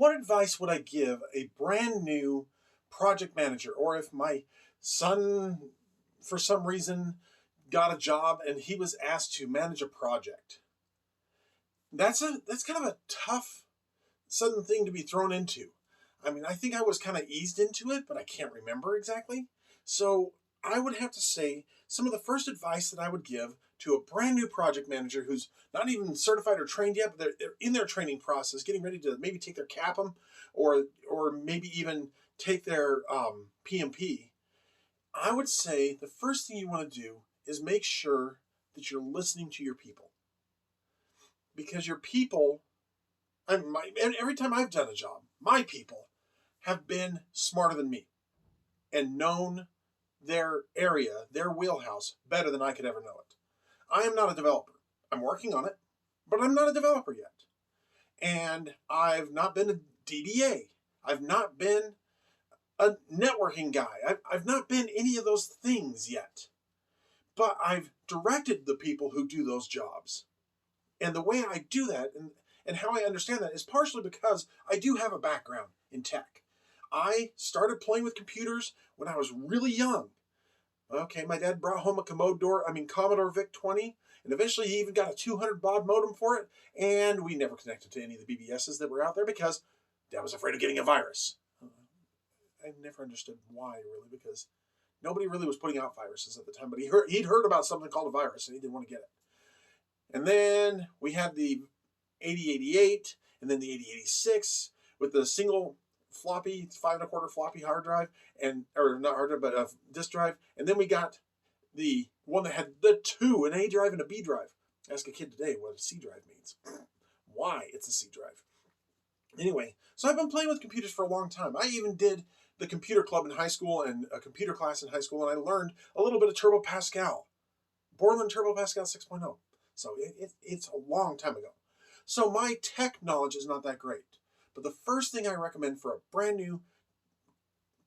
what advice would I give a brand new project manager, or if my son, for some reason, got a job and he was asked to manage a project? That's kind of a tough, sudden thing to be thrown into. I mean, I think I was kind of eased into it, but I can't remember exactly. So I would have to say some of the first advice that I would give to a brand new project manager who's not even certified or trained yet, but they're in their training process, getting ready to maybe take their CAPM or maybe even take their PMP. I would say the first thing you want to do is make sure that you're listening to your people, because your people, every time I've done a job, my people have been smarter than me and known their area, their wheelhouse, better than I could ever know it. I am not a developer. I'm working on it, but I'm not a developer yet. And I've not been a DBA. I've not been a networking guy. I've not been any of those things yet. But I've directed the people who do those jobs. And the way I do that and how I understand that is partially because I do have a background in tech. I started playing with computers when I was really young. Okay, my dad brought home a Commodore VIC-20, and eventually he even got a 200 baud modem for it, and we never connected to any of the BBSs that were out there because Dad was afraid of getting a virus. I never understood why, really, because nobody really was putting out viruses at the time, but he'd heard about something called a virus, and he didn't want to get it. And then we had the 8088, and then the 8086 with the single floppy 5.25 floppy hard drive, or not hard drive, but a disk drive. And then we got the one that had the two, an A drive and a B drive. Ask a kid today what a C drive means. Why it's a C drive. Anyway, so I've been playing with computers for a long time. I even did the computer club in high school and a computer class in high school, and I learned a little bit of Turbo Pascal, Borland Turbo Pascal 6.0. So it's a long time ago. So my tech knowledge is not that great. But the first thing I recommend for a brand new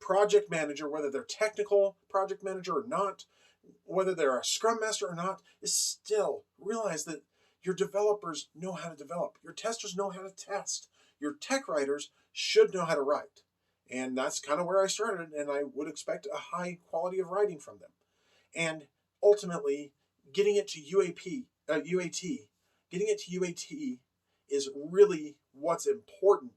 project manager, whether they're technical project manager or not, whether they're a scrum master or not, is still realize that your developers know how to develop. Your testers know how to test. Your tech writers should know how to write. And that's kind of where I started, and I would expect a high quality of writing from them. And ultimately, getting it to UAT, getting it to UAT is really what's important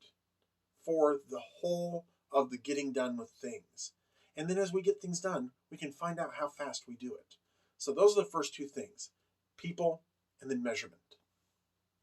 for the whole of the getting done with things. And then as we get things done, we can find out how fast we do it. So those are the first two things: people and then measurement.